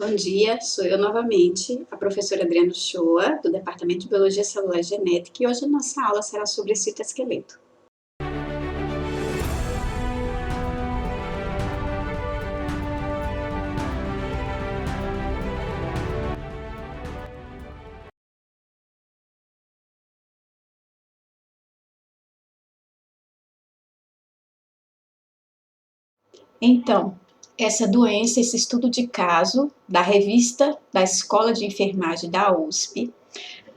Bom dia, sou eu novamente, a professora Adriana Shoa, do Departamento de Biologia Celular e Genética, e hoje a nossa aula será sobre citoesqueleto. Então, essa doença, esse estudo de caso da revista da Escola de Enfermagem da USP,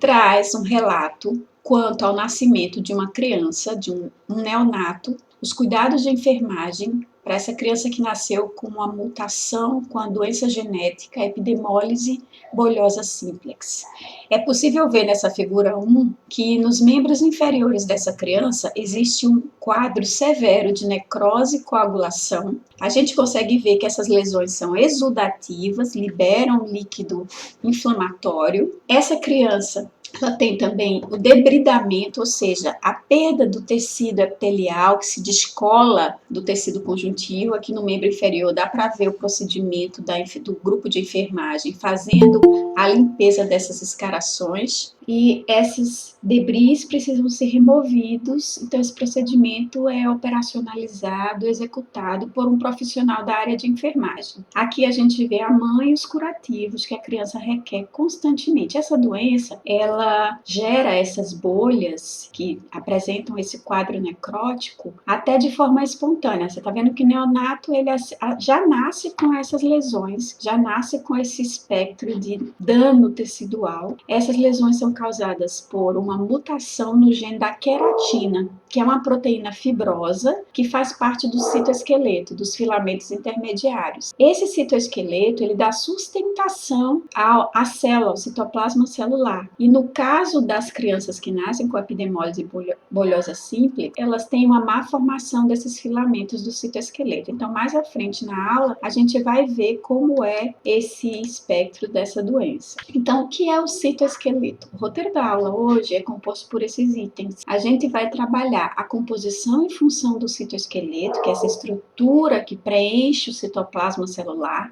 traz um relato quanto ao nascimento de uma criança, de um neonato, os cuidados de enfermagem para essa criança que nasceu com uma mutação com a doença genética epidemólise bulhosa simplex. É possível ver nessa figura 1 que nos membros inferiores dessa criança existe um quadro severo de necrose e coagulação. A gente consegue ver que essas lesões são exudativas, liberam líquido inflamatório. Essa criança ela tem também o debridamento, ou seja, a perda do tecido epitelial que se descola do tecido conjuntivo. Aqui no membro inferior dá para ver o procedimento do grupo de enfermagem fazendo a limpeza dessas escarações. E esses debris precisam ser removidos, então esse procedimento é operacionalizado, executado por um profissional da área de enfermagem. Aqui a gente vê a mãe e os curativos que a criança requer constantemente. Essa doença, ela gera essas bolhas que apresentam esse quadro necrótico até de forma espontânea. Você está vendo que o neonato ele já nasce com essas lesões, já nasce com esse espectro de dano tecidual. Essas lesões são causadas por uma mutação no gene da queratina, que é uma proteína fibrosa que faz parte do citoesqueleto, dos filamentos intermediários. Esse citoesqueleto, ele dá sustentação à célula, ao citoplasma celular. E no caso das crianças que nascem com epidemólise bulhosa simplex, elas têm uma má formação desses filamentos do citoesqueleto. Então, mais à frente na aula, a gente vai ver como é esse espectro dessa doença. Então, o que é o citoesqueleto? O roteiro da aula hoje é composto por esses itens. A gente vai trabalhar a composição e função do citoesqueleto, que é essa estrutura que preenche o citoplasma celular,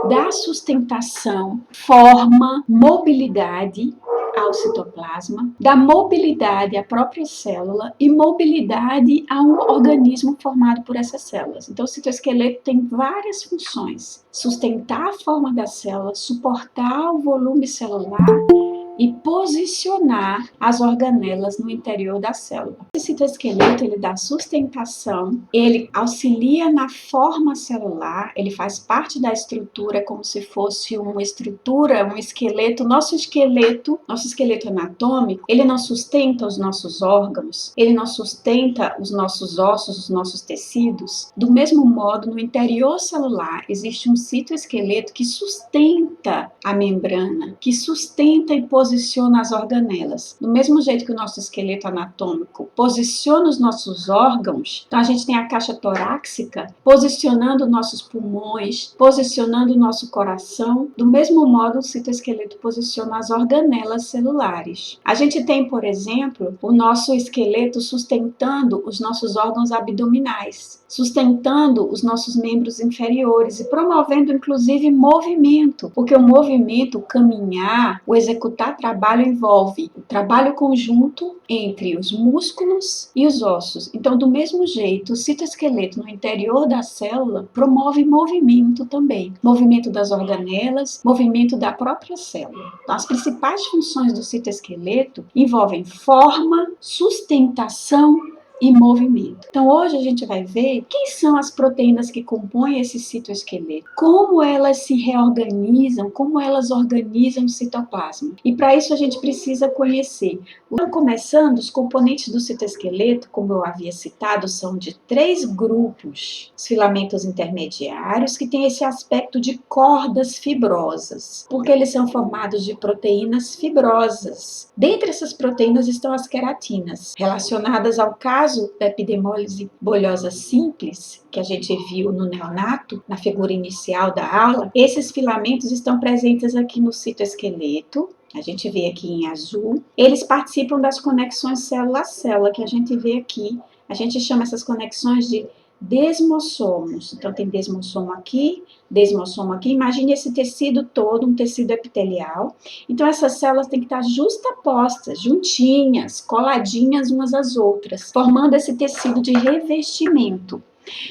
da sustentação, forma, mobilidade ao citoplasma, da mobilidade à própria célula e mobilidade a um organismo formado por essas células. Então, o citoesqueleto tem várias funções: sustentar a forma da célula, suportar o volume celular e posicionar as organelas no interior da célula. Esse citoesqueleto, ele dá sustentação, ele auxilia na forma celular, ele faz parte da estrutura como se fosse uma estrutura, um esqueleto. Nosso esqueleto anatômico, ele não sustenta os nossos órgãos, ele não sustenta os nossos ossos, os nossos tecidos. Do mesmo modo, no interior celular existe um citoesqueleto que sustenta a membrana, que sustenta e posiciona as organelas. Do mesmo jeito que o nosso esqueleto anatômico posiciona os nossos órgãos, então a gente tem a caixa torácica posicionando nossos pulmões, posicionando o nosso coração. Do mesmo modo, o citoesqueleto posiciona as organelas celulares. A gente tem, por exemplo, o nosso esqueleto sustentando os nossos órgãos abdominais, sustentando os nossos membros inferiores e promovendo, inclusive, movimento, porque o movimento, o caminhar, o executar trabalho envolve o trabalho conjunto entre os músculos e os ossos. Então, do mesmo jeito, o citoesqueleto no interior da célula promove movimento também. Movimento das organelas, movimento da própria célula. Então, as principais funções do citoesqueleto envolvem forma, sustentação e movimento. Então, hoje a gente vai ver quem são as proteínas que compõem esse citoesqueleto, como elas se reorganizam, como elas organizam o citoplasma. E para isso a gente precisa conhecer. Começando, os componentes do citoesqueleto, como eu havia citado, são de 3 grupos. Os filamentos intermediários, que têm esse aspecto de cordas fibrosas, porque eles são formados de proteínas fibrosas. Dentre essas proteínas estão as queratinas, relacionadas ao caso da epidemólise bulhosa simplex, que a gente viu no neonato, na figura inicial da aula. Esses filamentos estão presentes aqui no citoesqueleto. A gente vê aqui em azul. Eles participam das conexões célula a célula, que a gente vê aqui. A gente chama essas conexões de desmossomos. Então, tem desmossomo aqui, desmossomo aqui. Imagine esse tecido todo, um tecido epitelial. Então, essas células têm que estar justapostas, juntinhas, coladinhas umas às outras, formando esse tecido de revestimento.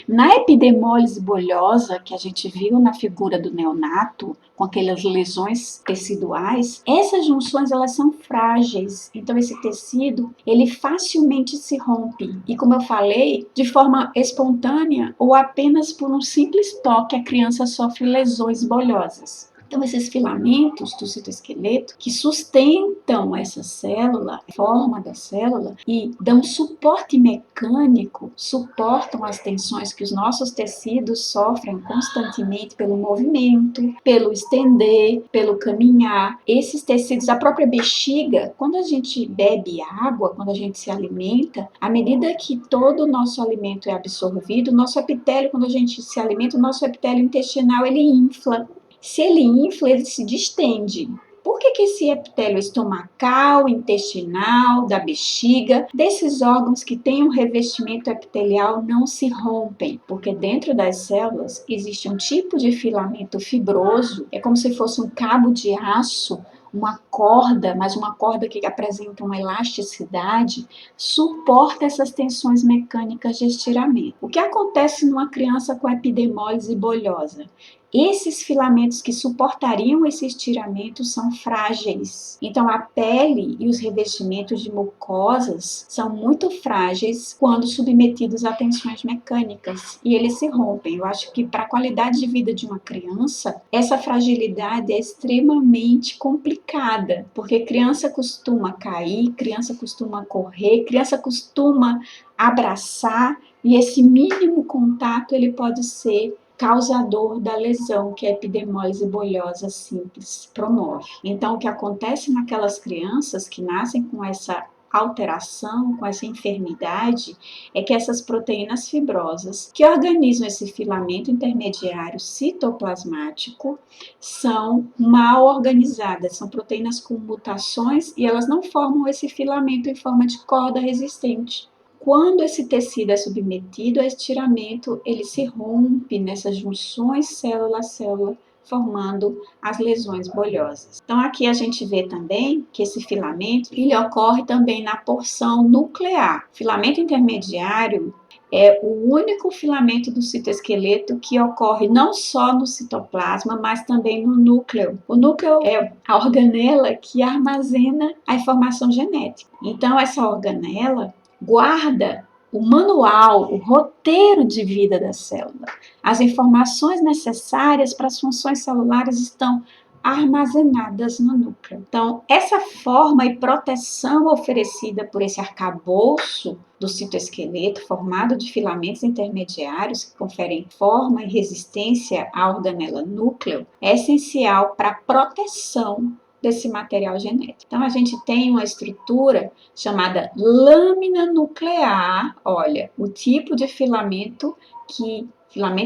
Na epidermólise bolhosa, que a gente viu na figura do neonato, com aquelas lesões teciduais, essas junções elas são frágeis. Então esse tecido, ele facilmente se rompe. E como eu falei, de forma espontânea ou apenas por um simples toque, a criança sofre lesões bolhosas. Então, esses filamentos do citoesqueleto que sustentam essa célula, a forma da célula, e dão suporte mecânico, suportam as tensões que os nossos tecidos sofrem constantemente pelo movimento, pelo estender, pelo caminhar. Esses tecidos, a própria bexiga, quando a gente bebe água, quando a gente se alimenta, à medida que todo o nosso alimento é absorvido, o nosso epitélio, quando a gente se alimenta, o nosso epitélio intestinal, ele infla. Se ele infla, ele se distende. Por que esse epitélio estomacal, intestinal, da bexiga, desses órgãos que têm um revestimento epitelial não se rompem? Porque dentro das células existe um tipo de filamento fibroso, é como se fosse um cabo de aço, uma corda, mas uma corda que apresenta uma elasticidade, suporta essas tensões mecânicas de estiramento. O que acontece numa criança com epidermólise bolhosa? Esses filamentos que suportariam esse estiramento são frágeis. Então, a pele e os revestimentos de mucosas são muito frágeis quando submetidos a tensões mecânicas e eles se rompem. Eu acho que para a qualidade de vida de uma criança, essa fragilidade é extremamente complicada, porque criança costuma cair, criança costuma correr, criança costuma abraçar e esse mínimo contato ele pode ser causador da lesão que a epidermólise bolhosa simples promove. Então, o que acontece naquelas crianças que nascem com essa alteração, com essa enfermidade, é que essas proteínas fibrosas que organizam esse filamento intermediário citoplasmático são mal organizadas, são proteínas com mutações e elas não formam esse filamento em forma de corda resistente. Quando esse tecido é submetido a estiramento, ele se rompe nessas junções célula a célula, formando as lesões bolhosas. Então aqui a gente vê também que esse filamento, ele ocorre também na porção nuclear. O filamento intermediário é o único filamento do citoesqueleto que ocorre não só no citoplasma, mas também no núcleo. O núcleo é a organela que armazena a informação genética. Então essa organela guarda o manual, o roteiro de vida da célula. As informações necessárias para as funções celulares estão armazenadas no núcleo. Então, essa forma e proteção oferecida por esse arcabouço do citoesqueleto, formado de filamentos intermediários que conferem forma e resistência à organela núcleo, é essencial para a proteção desse material genético. Então, a gente tem uma estrutura chamada lâmina nuclear. Olha, o tipo de filamento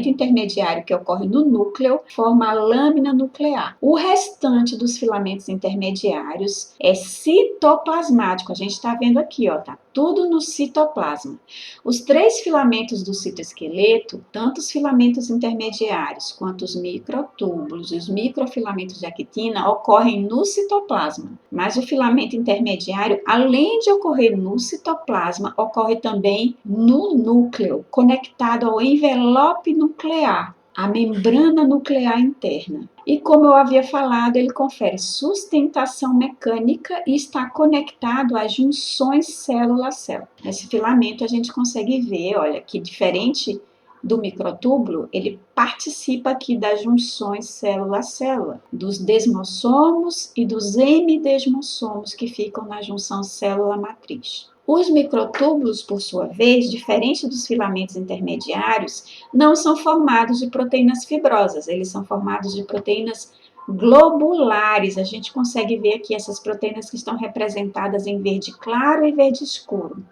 intermediário que ocorre no núcleo forma a lâmina nuclear. O restante dos filamentos intermediários é citoplasmático. A gente está vendo aqui, ó, tá tudo no citoplasma. Os 3 filamentos do citoesqueleto, tanto os filamentos intermediários quanto os microtúbulos e os microfilamentos de actina, ocorrem no citoplasma. Mas o filamento intermediário, além de ocorrer no citoplasma, ocorre também no núcleo, conectado ao envelope nuclear, a membrana nuclear interna. E como eu havia falado, ele confere sustentação mecânica e está conectado às junções célula a célula. Nesse filamento a gente consegue ver, olha, que diferente do microtúbulo, ele participa aqui das junções célula a célula, dos desmossomos e dos hemidesmossomos que ficam na junção célula-matriz. Os microtúbulos, por sua vez, diferente dos filamentos intermediários, não são formados de proteínas fibrosas, eles são formados de proteínas globulares. A gente consegue ver aqui essas proteínas que estão representadas em verde claro e verde escuro.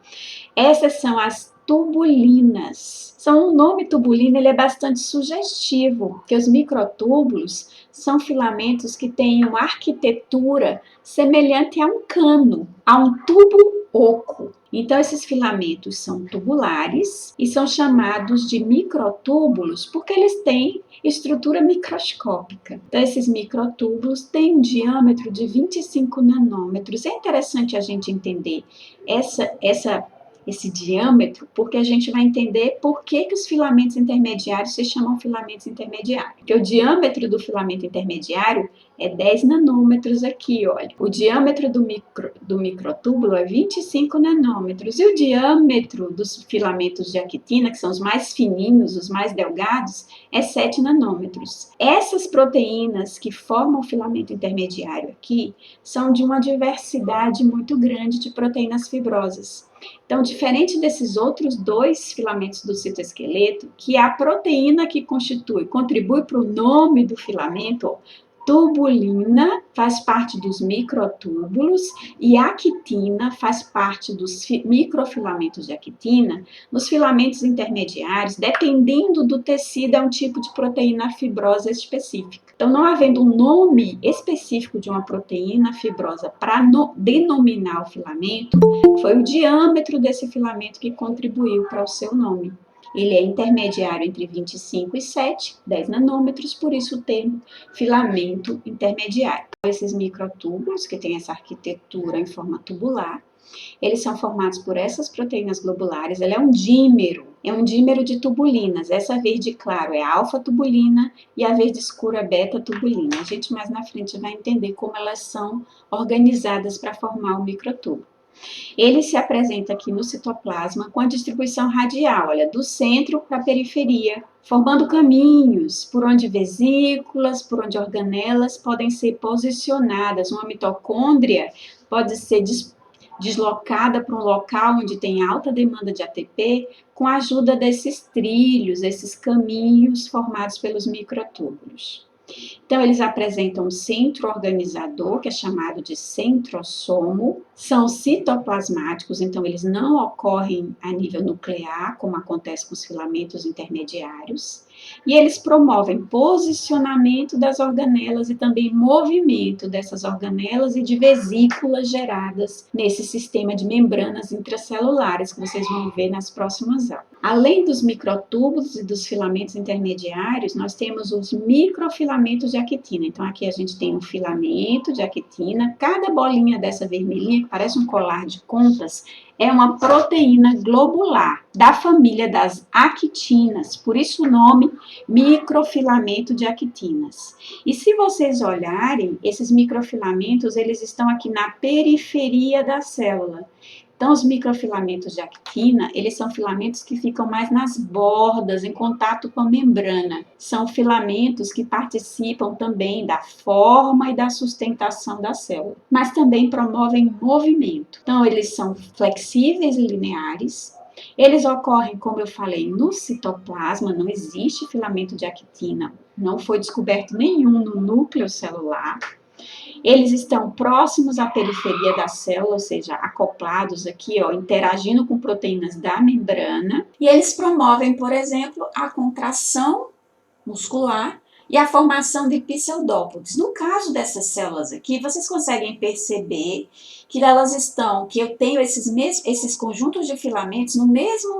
Essas são as tubulinas. O nome tubulina ele é bastante sugestivo, porque os microtúbulos são filamentos que têm uma arquitetura semelhante a um cano, a um tubo oco. Então, esses filamentos são tubulares e são chamados de microtúbulos porque eles têm estrutura microscópica. Então, esses microtúbulos têm um diâmetro de 25 nanômetros. É interessante a gente entender esse diâmetro, porque a gente vai entender por que os filamentos intermediários se chamam filamentos intermediários. Porque o diâmetro do filamento intermediário é 10 nanômetros aqui, olha. O diâmetro do microtúbulo é 25 nanômetros. E o diâmetro dos filamentos de actina, que são os mais fininhos, os mais delgados, é 7 nanômetros. Essas proteínas que formam o filamento intermediário aqui são de uma diversidade muito grande de proteínas fibrosas. Então, diferente desses outros dois filamentos do citoesqueleto, que a proteína que contribui para o nome do filamento, tubulina, faz parte dos microtúbulos e a actina faz parte dos microfilamentos de actina. Nos filamentos intermediários, dependendo do tecido, é um tipo de proteína fibrosa específica. Então, não havendo um nome específico de uma proteína fibrosa para denominar o filamento, foi o diâmetro desse filamento que contribuiu para o seu nome. Ele é intermediário entre 25 e 7, 10 nanômetros, por isso o termo filamento intermediário. Esses microtúbulos, que têm essa arquitetura em forma tubular, eles são formados por essas proteínas globulares. Ela é um dímero de tubulinas. Essa verde claro é alfa-tubulina e a verde escura é beta-tubulina. A gente mais na frente vai entender como elas são organizadas para formar o microtúbulo. Ele se apresenta aqui no citoplasma com a distribuição radial, olha, do centro para a periferia, formando caminhos por onde vesículas, por onde organelas podem ser posicionadas. Uma mitocôndria pode ser deslocada para um local onde tem alta demanda de ATP com a ajuda desses trilhos, esses caminhos formados pelos microtúbulos. Então, eles apresentam um centro organizador, que é chamado de centrosomo, são citoplasmáticos, então eles não ocorrem a nível nuclear, como acontece com os filamentos intermediários, e eles promovem posicionamento das organelas e também movimento dessas organelas e de vesículas geradas nesse sistema de membranas intracelulares, que vocês vão ver nas próximas aulas. Além dos microtúbulos e dos filamentos intermediários, nós temos os microfilamentos de actina. Então, aqui a gente tem um filamento de actina. Cada bolinha dessa vermelhinha, que parece um colar de contas, é uma proteína globular da família das actinas. Por isso o nome microfilamento de actinas. E se vocês olharem, esses microfilamentos, eles estão aqui na periferia da célula. Então, os microfilamentos de actina, eles são filamentos que ficam mais nas bordas, em contato com a membrana. São filamentos que participam também da forma e da sustentação da célula, mas também promovem movimento. Então, eles são flexíveis e lineares. Eles ocorrem, como eu falei, no citoplasma, não existe filamento de actina, não foi descoberto nenhum no núcleo celular. Eles estão próximos à periferia da célula, ou seja, acoplados aqui, ó, interagindo com proteínas da membrana. E eles promovem, por exemplo, a contração muscular e a formação de pseudópodes. No caso dessas células aqui, vocês conseguem perceber que elas estão, que eu tenho esses conjuntos de filamentos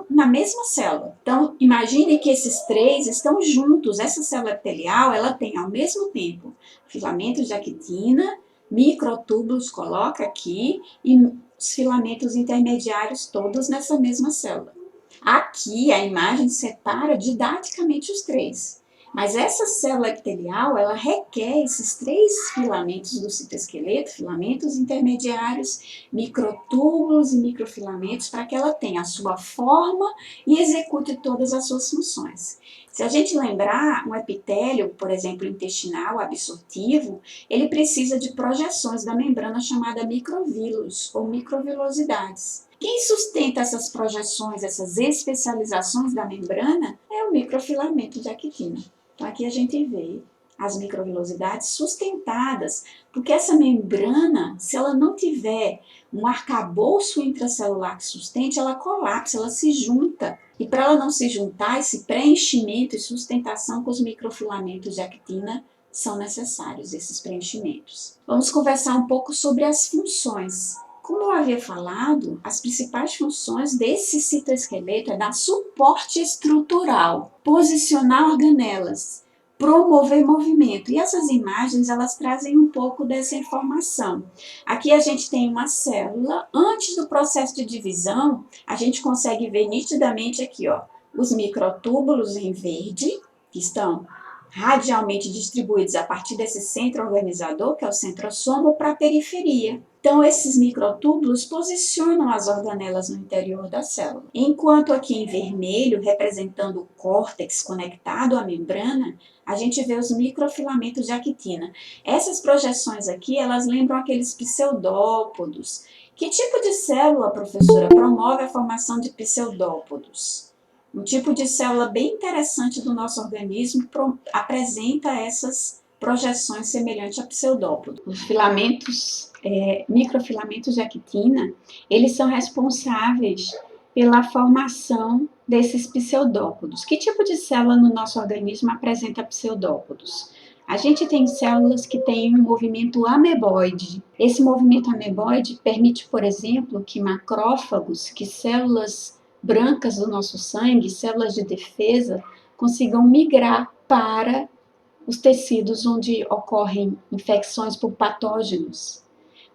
na mesma célula. Então, imagine que esses três estão juntos. Essa célula epitelial, ela tem ao mesmo tempo filamentos de actina, microtúbulos, coloca aqui, e os filamentos intermediários todos nessa mesma célula. Aqui a imagem separa didaticamente os três. Mas essa célula epitelial, ela requer esses três filamentos do citoesqueleto, filamentos intermediários, microtúbulos e microfilamentos, para que ela tenha a sua forma e execute todas as suas funções. Se a gente lembrar, um epitélio, por exemplo, intestinal absortivo, ele precisa de projeções da membrana chamada microvílulos ou microvilosidades. Quem sustenta essas projeções, essas especializações da membrana, é o microfilamento de actina. Então, aqui a gente vê as microvilosidades sustentadas, porque essa membrana, se ela não tiver um arcabouço intracelular que sustente, ela colapsa, ela se junta. E para ela não se juntar, esse preenchimento e sustentação com os microfilamentos de actina são necessários, esses preenchimentos. Vamos conversar um pouco sobre as funções. Como eu havia falado, as principais funções desse citoesqueleto é dar suporte estrutural, posicionar organelas, promover movimento. E essas imagens, elas trazem um pouco dessa informação. Aqui a gente tem uma célula. Antes do processo de divisão, a gente consegue ver nitidamente aqui, ó, os microtúbulos em verde, que estão radialmente distribuídos a partir desse centro organizador, que é o centrossomo, para a periferia. Então, esses microtúbulos posicionam as organelas no interior da célula. Enquanto aqui em vermelho, representando o córtex conectado à membrana, a gente vê os microfilamentos de actina. Essas projeções aqui, elas lembram aqueles pseudópodos. Que tipo de célula, professora, promove a formação de pseudópodos? Um tipo de célula bem interessante do nosso organismo apresenta essas projeções semelhantes a pseudópodo. Os filamentos, microfilamentos de actina, eles são responsáveis pela formação desses pseudópodos. Que tipo de célula no nosso organismo apresenta pseudópodos? A gente tem células que têm um movimento ameboide. Esse movimento ameboide permite, por exemplo, que macrófagos, que células brancas do nosso sangue, células de defesa, consigam migrar para os tecidos onde ocorrem infecções por patógenos,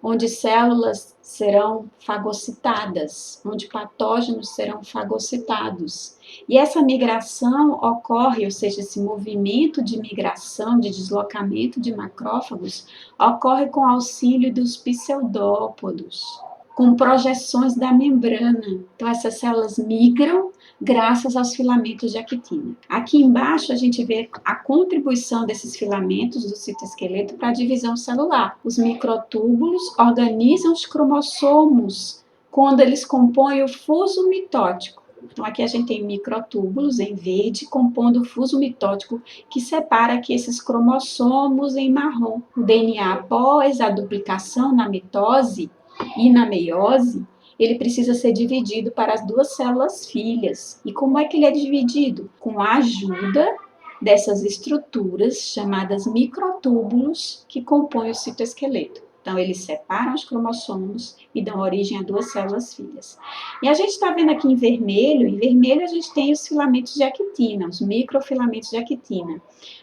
onde células serão fagocitadas, onde patógenos serão fagocitados. E essa migração ocorre, ou seja, esse movimento de migração, de deslocamento de macrófagos, ocorre com auxílio dos pseudópodos, com projeções da membrana. Então, essas células migram graças aos filamentos de actina. Aqui embaixo, a gente vê a contribuição desses filamentos do citoesqueleto para a divisão celular. Os microtúbulos organizam os cromossomos quando eles compõem o fuso mitótico. Então, aqui a gente tem microtúbulos em verde compondo o fuso mitótico que separa aqui esses cromossomos em marrom. O DNA, após a duplicação na mitose e na meiose, ele precisa ser dividido para as duas células filhas. E como é que ele é dividido? Com a ajuda dessas estruturas chamadas microtúbulos que compõem o citoesqueleto. Então, eles separam os cromossomos e dão origem a duas células filhas. E a gente está vendo aqui em vermelho a gente tem os filamentos de actina, os microfilamentos de actina.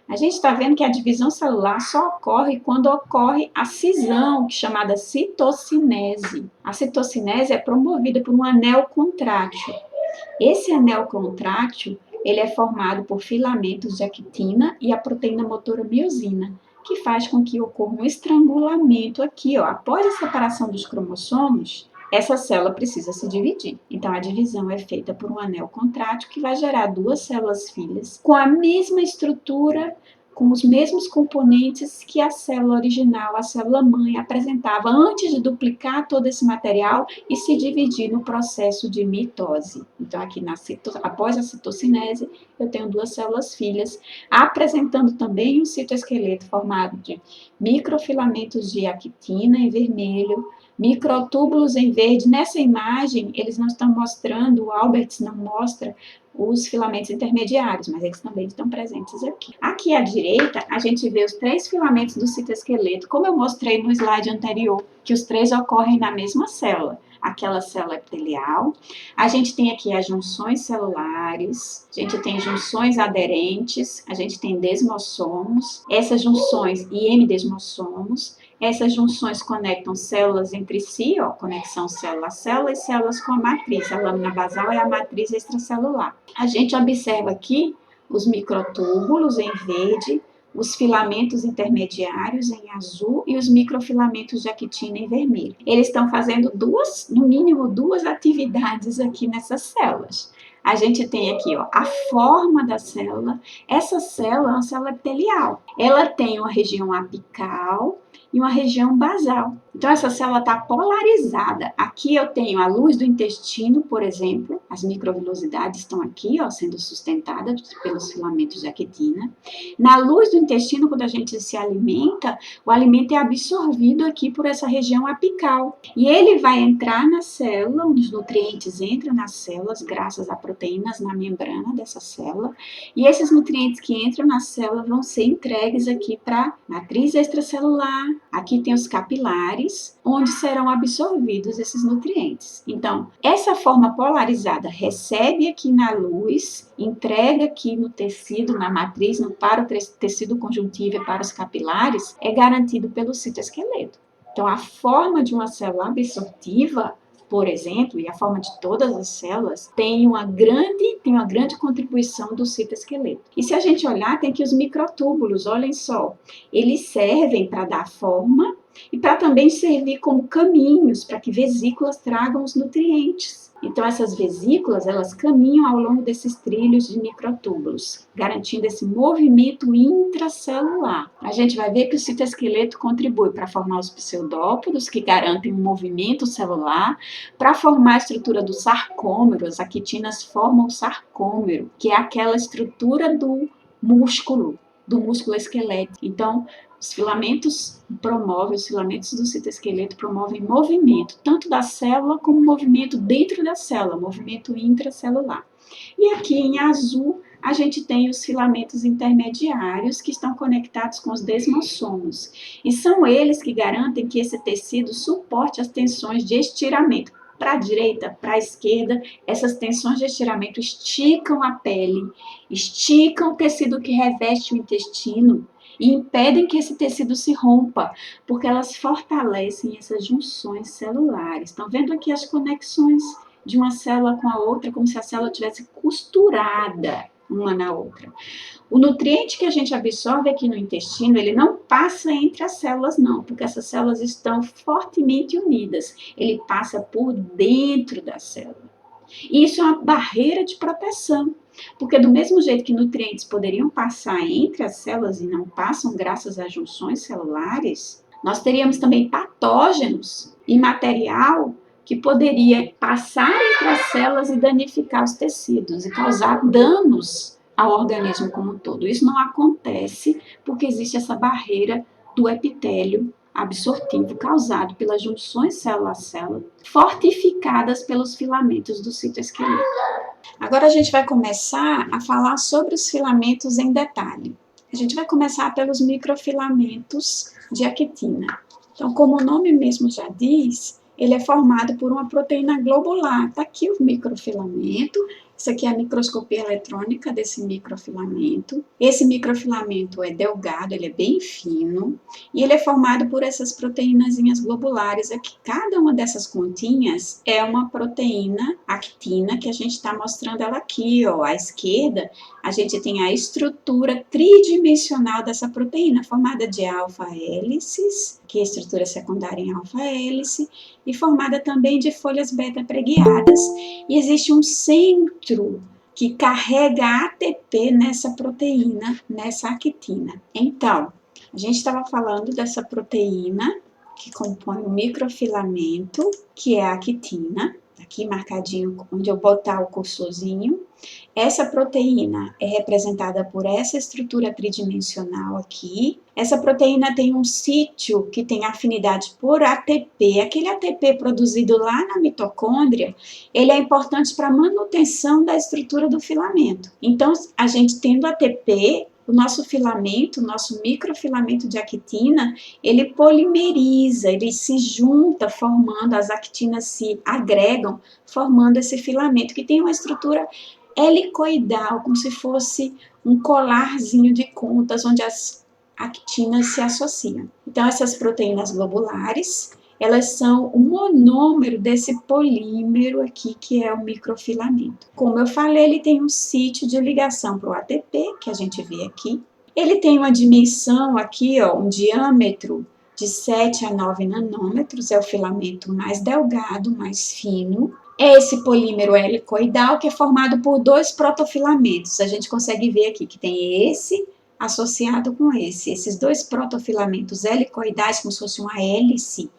A gente está vendo que a divisão celular só ocorre quando ocorre a cisão, chamada citocinese. A citocinese é promovida por um anel contrátil. Esse anel contrátil, ele é formado por filamentos de actina e a proteína motora miosina, que faz com que ocorra um estrangulamento aqui, ó. Após a separação dos cromossomos, essa célula precisa se dividir. Então, a divisão é feita por um anel contrátil que vai gerar duas células filhas com a mesma estrutura, com os mesmos componentes que a célula original, a célula mãe, apresentava antes de duplicar todo esse material e se dividir no processo de mitose. Então, aqui após a citocinese, eu tenho duas células filhas, apresentando também um citoesqueleto formado de microfilamentos de actina em vermelho, microtúbulos em verde. Nessa imagem, eles não estão mostrando, o Alberts não mostra os filamentos intermediários, mas eles também estão presentes aqui. Aqui à direita, a gente vê os três filamentos do citoesqueleto, como eu mostrei no slide anterior, que os três ocorrem na mesma célula. Aquela célula epitelial. A gente tem aqui as junções celulares, a gente tem junções aderentes, a gente tem desmossomos, essas junções e hemidesmossomos. Essas junções conectam células entre si, ó, conexão célula a célula, e células com a matriz. A lâmina basal é a matriz extracelular. A gente observa aqui os microtúbulos em verde, os filamentos intermediários em azul e os microfilamentos de actina em vermelho. Eles estão fazendo no mínimo duas atividades aqui nessas células. A gente tem aqui, ó, a forma da célula. Essa célula é uma célula epitelial. Ela tem uma região apical e uma região basal. Então, essa célula está polarizada. Aqui eu tenho a luz do intestino, por exemplo. As microvilosidades estão aqui, ó, sendo sustentadas pelos filamentos de actina. Na luz do intestino, quando a gente se alimenta, o alimento é absorvido aqui por essa região apical. E ele vai entrar na célula, os nutrientes entram nas células, graças a proteínas na membrana dessa célula. E esses nutrientes que entram na célula vão ser entregues aqui para a matriz extracelular, Aqui tem os capilares, onde serão absorvidos esses nutrientes. Então, essa forma polarizada recebe aqui na luz, entrega aqui no tecido, na matriz, para o tecido conjuntivo e para os capilares, é garantido pelo citoesqueleto. Então, a forma de uma célula absortiva, por exemplo, e a forma de todas as células, tem uma grande contribuição do citoesqueleto. E se a gente olhar, tem aqui os microtúbulos, olhem só, eles servem para dar forma e para também servir como caminhos para que vesículas tragam os nutrientes. Então, essas vesículas, elas caminham ao longo desses trilhos de microtúbulos, garantindo esse movimento intracelular. A gente vai ver que o citoesqueleto contribui para formar os pseudópodos, que garantem um movimento celular, para formar a estrutura do sarcômero. As actinas formam o sarcômero, que é aquela estrutura do músculo esquelético. Então, os filamentos do citoesqueleto promovem movimento, tanto da célula como movimento dentro da célula, movimento intracelular. E aqui em azul, a gente tem os filamentos intermediários que estão conectados com os desmossomos. E são eles que garantem que esse tecido suporte as tensões de estiramento. Para a direita, para a esquerda, essas tensões de estiramento esticam a pele, esticam o tecido que reveste o intestino e impedem que esse tecido se rompa, porque elas fortalecem essas junções celulares. Estão vendo aqui as conexões de uma célula com a outra, como se a célula tivesse costurada uma na outra. O nutriente que a gente absorve aqui no intestino, ele não passa entre as células não, porque essas células estão fortemente unidas. Ele passa por dentro da célula. E isso é uma barreira de proteção, porque do mesmo jeito que nutrientes poderiam passar entre as células e não passam graças às junções celulares, nós teríamos também patógenos e material que poderia passar entre as células e danificar os tecidos e causar danos ao organismo como um todo. Isso não acontece porque existe essa barreira do epitélio absortivo causado pelas junções célula a célula, fortificadas pelos filamentos do citoesqueleto. Agora a gente vai começar a falar sobre os filamentos em detalhe. A gente vai começar pelos microfilamentos de actina. Então, como o nome mesmo já diz, ele é formado por uma proteína globular. Está aqui o microfilamento. Isso aqui é a microscopia eletrônica desse microfilamento. Esse microfilamento é delgado, ele é bem fino, e ele é formado por essas proteínazinhas globulares aqui. Cada uma dessas continhas é uma proteína actina, que a gente está mostrando ela aqui, ó. À esquerda, a gente tem a estrutura tridimensional dessa proteína, formada de alfa-hélices, que é a estrutura secundária em alfa-hélice, e formada também de folhas beta-preguiadas. E existe um centro que carrega ATP nessa proteína, nessa actina. Então, a gente estava falando dessa proteína que compõe o microfilamento, que é a actina, aqui marcadinho onde eu botar o cursorzinho. Essa proteína é representada por essa estrutura tridimensional aqui. Essa proteína tem um sítio que tem afinidade por ATP. Aquele ATP produzido lá na mitocôndria, ele é importante para a manutenção da estrutura do filamento. Então, a gente tendo ATP, o nosso filamento, o nosso microfilamento de actina, ele polimeriza, ele se junta formando, as actinas se agregam, formando esse filamento, que tem uma estrutura helicoidal, como se fosse um colarzinho de contas, onde as actinas se associam. Então, essas proteínas globulares, elas são o monômero desse polímero aqui, que é o microfilamento. Como eu falei, ele tem um sítio de ligação para o ATP, que a gente vê aqui. Ele tem uma dimensão aqui, ó, um diâmetro de 7 a 9 nanômetros, é o filamento mais delgado, mais fino. É esse polímero helicoidal que é formado por dois protofilamentos. A gente consegue ver aqui que tem esse associado com esse. Esses dois protofilamentos helicoidais, como se fosse uma hélice,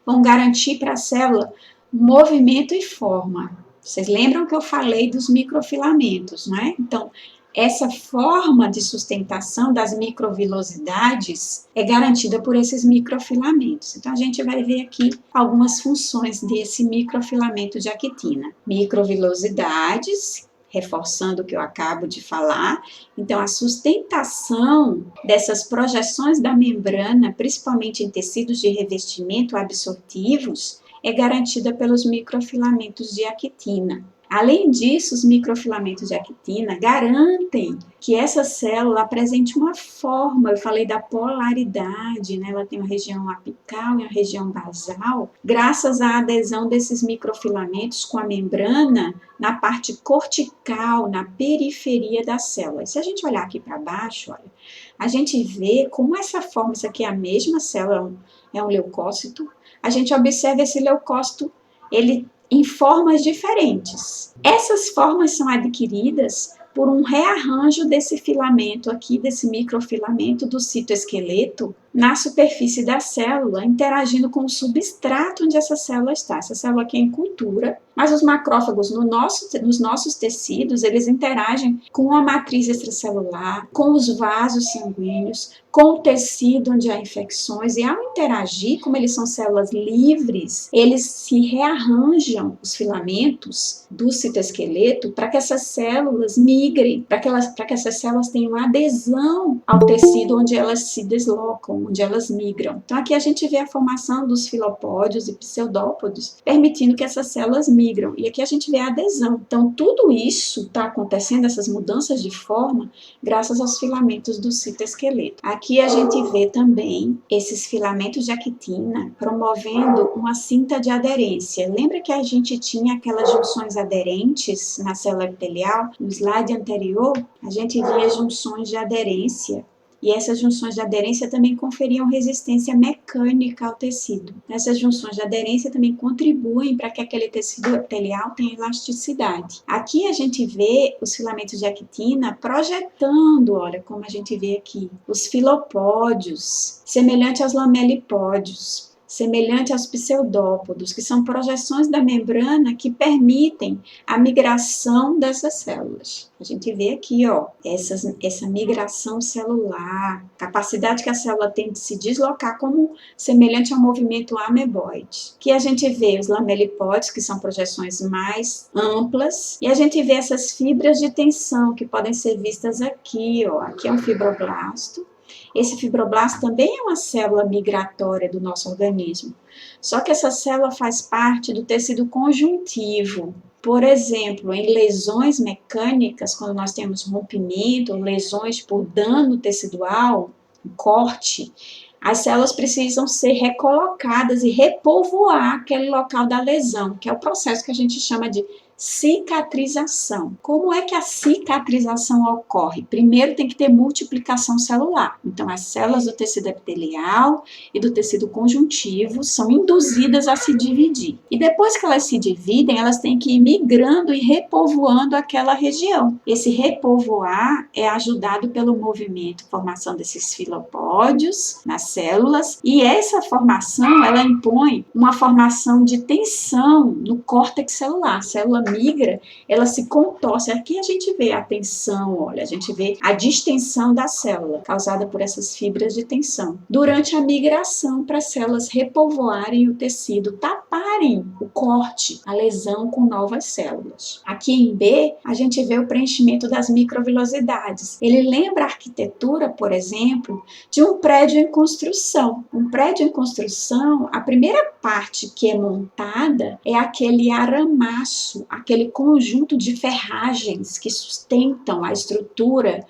vão garantir para a célula movimento e forma. Vocês lembram que eu falei dos microfilamentos, não é? Então, essa forma de sustentação das microvilosidades é garantida por esses microfilamentos. Então, a gente vai ver aqui algumas funções desse microfilamento de actina. Microvilosidades, reforçando o que eu acabo de falar. Então, a sustentação dessas projeções da membrana, principalmente em tecidos de revestimento absortivos, é garantida pelos microfilamentos de actina. Além disso, os microfilamentos de actina garantem que essa célula apresente uma forma, eu falei da polaridade, né? Ela tem uma região apical e uma região basal, graças à adesão desses microfilamentos com a membrana na parte cortical, na periferia da célula. Se a gente olhar aqui para baixo, olha, a gente vê como essa forma, isso aqui é a mesma célula, é um leucócito, a gente observa esse leucócito, ele em formas diferentes. Essas formas são adquiridas por um rearranjo desse filamento aqui, desse microfilamento do citoesqueleto, na superfície da célula, interagindo com o substrato onde essa célula está. Essa célula aqui é em cultura, mas os macrófagos nos nossos tecidos, eles interagem com a matriz extracelular, com os vasos sanguíneos, com o tecido onde há infecções, e ao interagir, como eles são células livres, eles se rearranjam os filamentos do citoesqueleto para que essas células migrem, para que essas células tenham adesão ao tecido onde elas se deslocam, onde elas migram. Então aqui a gente vê a formação dos filopódios e pseudópodos, permitindo que essas células migram. E aqui a gente vê a adesão. Então tudo isso está acontecendo, essas mudanças de forma, graças aos filamentos do citoesqueleto. Aqui a gente vê também esses filamentos de actina promovendo uma cinta de aderência. Lembra que a gente tinha aquelas junções aderentes na célula epitelial? No slide anterior, a gente via junções de aderência. E essas junções de aderência também conferiam resistência mecânica ao tecido. Essas junções de aderência também contribuem para que aquele tecido epitelial tenha elasticidade. Aqui a gente vê os filamentos de actina projetando, olha como a gente vê aqui, os filopódios, semelhante aos lamelipódios, semelhante aos pseudópodos, que são projeções da membrana que permitem a migração dessas células. A gente vê aqui, ó, essa migração celular, capacidade que a célula tem de se deslocar como semelhante ao movimento ameboide. Aqui a gente vê os lamelipódios, que são projeções mais amplas, e a gente vê essas fibras de tensão que podem ser vistas aqui, ó. Aqui é um fibroblasto. Esse fibroblasto também é uma célula migratória do nosso organismo, só que essa célula faz parte do tecido conjuntivo. Por exemplo, em lesões mecânicas, quando nós temos rompimento, lesões por dano tecidual, corte, as células precisam ser recolocadas e repovoar aquele local da lesão, que é o processo que a gente chama de cicatrização. Como é que a cicatrização ocorre? Primeiro tem que ter multiplicação celular. Então, as células do tecido epitelial e do tecido conjuntivo são induzidas a se dividir. E depois que elas se dividem, elas têm que ir migrando e repovoando aquela região. Esse repovoar é ajudado pelo movimento, formação desses filopódios nas células, e essa formação, ela impõe uma formação de tensão no córtex celular. A célula migra, ela se contorce. Aqui a gente vê a tensão, olha, a gente vê a distensão da célula, causada por essas fibras de tensão. Durante a migração, para as células repovoarem o tecido, taparem o corte, a lesão com novas células. Aqui em B, a gente vê o preenchimento das microvilosidades. Ele lembra a arquitetura, por exemplo, de um prédio em construção. Um prédio em construção, a primeira parte que é montada é aquele aramaço, aquele conjunto de ferragens que sustentam a estrutura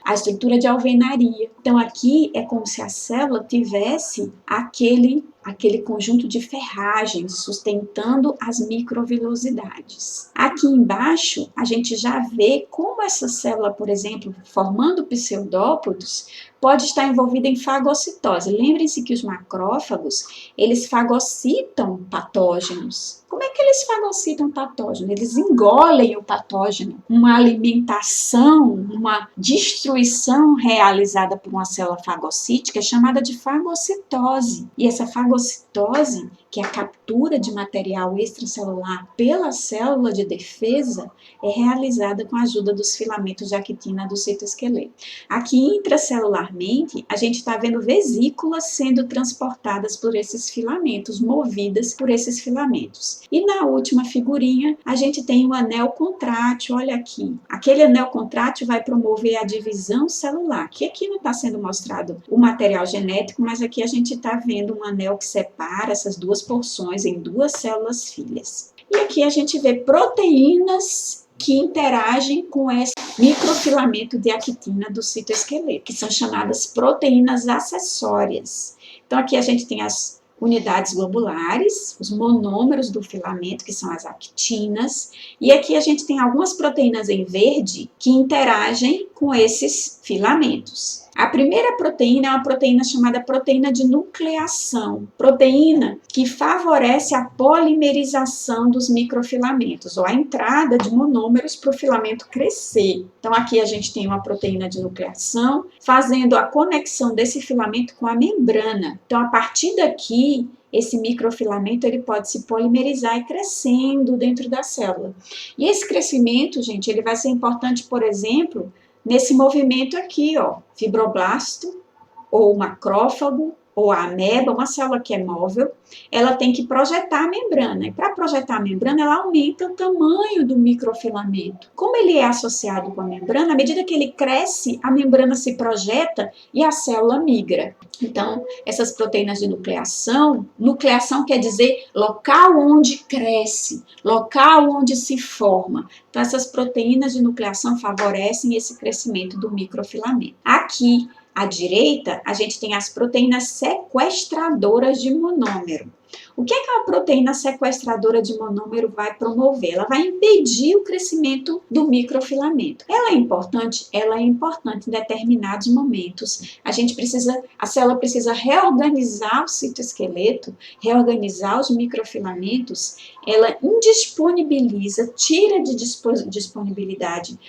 de alvenaria. Então aqui é como se a célula tivesse aquele conjunto de ferragens sustentando as microvilosidades. Aqui embaixo, a gente já vê como essa célula, por exemplo, formando pseudópodos, pode estar envolvida em fagocitose. Lembrem-se que os macrófagos, eles fagocitam patógenos. Como é que eles fagocitam patógeno? Eles engolem o patógeno. Uma alimentação, uma destruição realizada por uma célula fagocítica é chamada de fagocitose. E essa fagocitose fagocitose, que é a captura de material extracelular pela célula de defesa, é realizada com a ajuda dos filamentos de actina do citoesqueleto. Aqui, intracelularmente, a gente está vendo vesículas sendo transportadas por esses filamentos, movidas por esses filamentos. E na última figurinha, a gente tem o anel contrátil, olha aqui. Aquele anel contrátil vai promover a divisão celular, que aqui não está sendo mostrado o material genético, mas aqui a gente está vendo um anel que separa essas duas porções em duas células filhas. E aqui a gente vê proteínas que interagem com esse microfilamento de actina do citoesqueleto, que são chamadas proteínas acessórias. Então aqui a gente tem as unidades globulares, os monômeros do filamento, que são as actinas, e aqui a gente tem algumas proteínas em verde que interagem com esses filamentos. A primeira proteína é uma proteína chamada proteína de nucleação, proteína que favorece a polimerização dos microfilamentos, ou a entrada de monômeros para o filamento crescer. Então aqui a gente tem uma proteína de nucleação fazendo a conexão desse filamento com a membrana. Então a partir daqui, esse microfilamento ele pode se polimerizar e crescendo dentro da célula. E esse crescimento, gente, ele vai ser importante, por exemplo, nesse movimento aqui, ó, fibroblasto, ou macrófago, ou a ameba, uma célula que é móvel, ela tem que projetar a membrana. E para projetar a membrana, ela aumenta o tamanho do microfilamento. Como ele é associado com a membrana, à medida que ele cresce, a membrana se projeta e a célula migra. Então, essas proteínas de nucleação, nucleação quer dizer local onde cresce, local onde se forma. Então, essas proteínas de nucleação favorecem esse crescimento do microfilamento. Aqui, à direita, a gente tem as proteínas sequestradoras de monômero. O que é que uma proteína sequestradora de monômero vai promover? Ela vai impedir o crescimento do microfilamento. Ela é importante? Ela é importante em determinados momentos. A célula precisa reorganizar o citoesqueleto, reorganizar os microfilamentos, ela indisponibiliza, tira de disponibilidade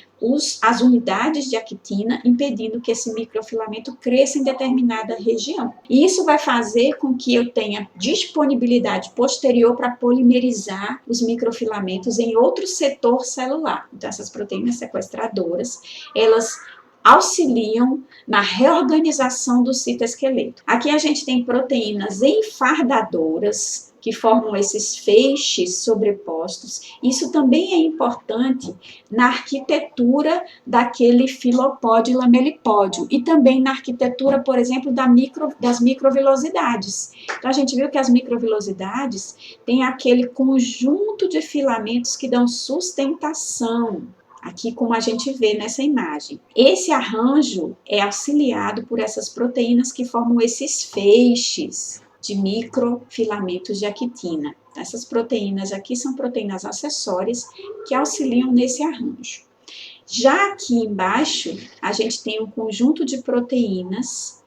as unidades de actina, impedindo que esse microfilamento cresça em determinada região. E isso vai fazer com que eu tenha disponibilidade posterior para polimerizar os microfilamentos em outro setor celular. Então, essas proteínas sequestradoras, elas auxiliam na reorganização do citoesqueleto. Aqui a gente tem proteínas enfardadoras, que formam esses feixes sobrepostos. Isso também é importante na arquitetura daquele filopódio e lamelipódio e também na arquitetura, por exemplo, das microvilosidades. Então, a gente viu que as microvilosidades têm aquele conjunto de filamentos que dão sustentação, aqui como a gente vê nessa imagem. Esse arranjo é auxiliado por essas proteínas que formam esses feixes de microfilamentos de actina. Essas proteínas aqui são proteínas acessórias que auxiliam nesse arranjo. Já aqui embaixo, a gente tem um conjunto de proteínas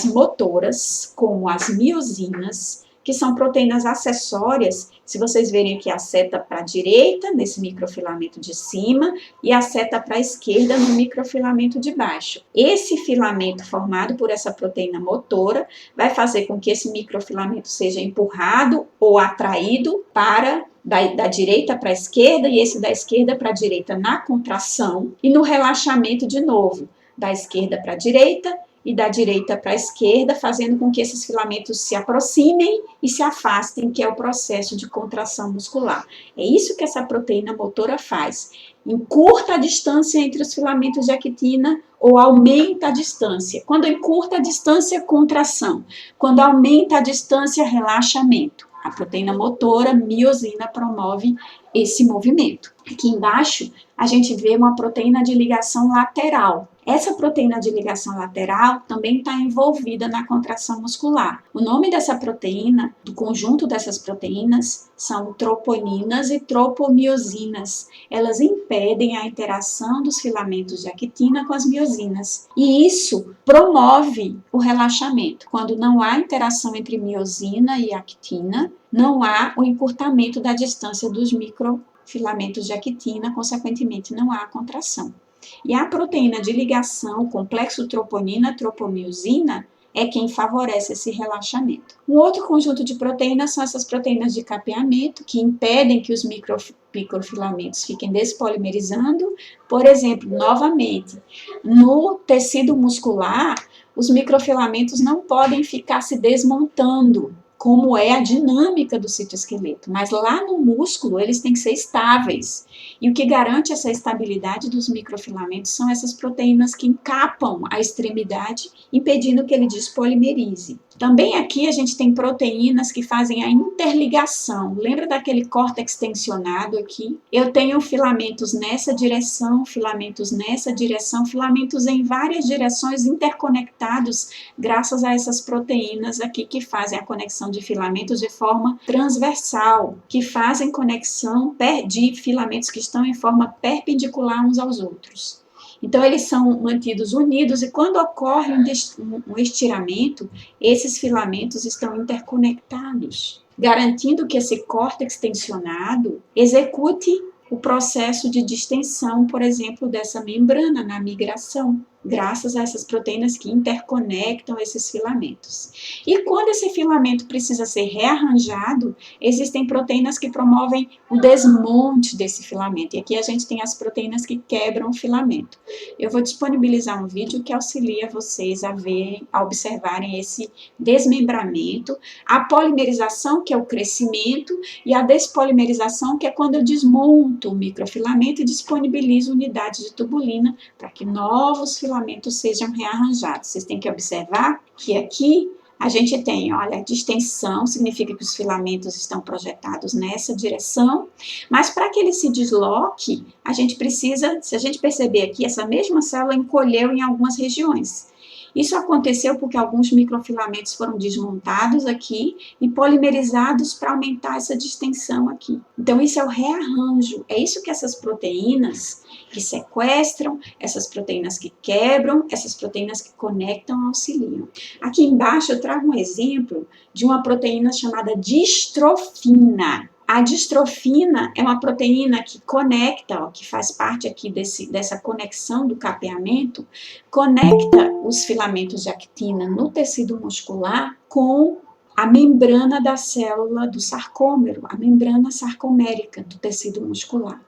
motoras, como as miosinas, que são proteínas acessórias. Se vocês verem aqui a seta para a direita, nesse microfilamento de cima, e a seta para a esquerda no microfilamento de baixo. Esse filamento formado por essa proteína motora vai fazer com que esse microfilamento seja empurrado ou atraído para da direita para a esquerda e esse da esquerda para a direita na contração e no relaxamento de novo, da esquerda para a direita e da direita para a esquerda, fazendo com que esses filamentos se aproximem e se afastem, que é o processo de contração muscular. É isso que essa proteína motora faz. Encurta a distância entre os filamentos de actina ou aumenta a distância. Quando encurta a distância, contração. Quando aumenta a distância, relaxamento. A proteína motora, miosina, promove esse movimento. Aqui embaixo, a gente vê uma proteína de ligação lateral. Essa proteína de ligação lateral também está envolvida na contração muscular. O nome dessa proteína, do conjunto dessas proteínas, são troponinas e tropomiosinas. Elas impedem a interação dos filamentos de actina com as miosinas. E isso promove o relaxamento. Quando não há interação entre miosina e actina, não há o encurtamento da distância dos microfilamentos de actina, consequentemente não há contração. E a proteína de ligação, o complexo troponina-tropomiosina, é quem favorece esse relaxamento. Um outro conjunto de proteínas são essas proteínas de capeamento, que impedem que os microfilamentos fiquem despolimerizando. Por exemplo, novamente, no tecido muscular, os microfilamentos não podem ficar se desmontando, como é a dinâmica do citoesqueleto, mas lá no músculo eles têm que ser estáveis. E o que garante essa estabilidade dos microfilamentos são essas proteínas que encapam a extremidade, impedindo que ele despolimerize. Também aqui a gente tem proteínas que fazem a interligação. Lembra daquele córtex tensionado aqui? Eu tenho filamentos nessa direção, filamentos nessa direção, filamentos em várias direções interconectados graças a essas proteínas aqui que fazem a conexão de filamentos de forma transversal, que fazem conexão de filamentos que estão em forma perpendicular uns aos outros. Então, eles são mantidos unidos e quando ocorre um estiramento, esses filamentos estão interconectados, garantindo que esse córtex tensionado execute o processo de distensão, por exemplo, dessa membrana na migração, graças a essas proteínas que interconectam esses filamentos. E quando esse filamento precisa ser rearranjado, existem proteínas que promovem o desmonte desse filamento. E aqui a gente tem as proteínas que quebram o filamento. Eu vou disponibilizar um vídeo que auxilia vocês a observarem esse desmembramento, a polimerização, que é o crescimento, e a despolimerização, que é quando eu desmonto o microfilamento e disponibilizo unidades de tubulina para que novos filamentos sejam rearranjados. Vocês têm que observar que aqui a gente tem, olha, distensão, significa que os filamentos estão projetados nessa direção, mas para que ele se desloque, a gente precisa, se a gente perceber aqui, essa mesma célula encolheu em algumas regiões. Isso aconteceu porque alguns microfilamentos foram desmontados aqui e polimerizados para aumentar essa distensão aqui. Então, isso é o rearranjo. É isso que essas proteínas que sequestram, essas proteínas que quebram, essas proteínas que conectam, auxiliam. Aqui embaixo eu trago um exemplo de uma proteína chamada distrofina. A distrofina é uma proteína que conecta, ó, que faz parte aqui dessa conexão do capeamento, conecta os filamentos de actina no tecido muscular com a membrana da célula do sarcômero, a membrana sarcomérica do tecido muscular.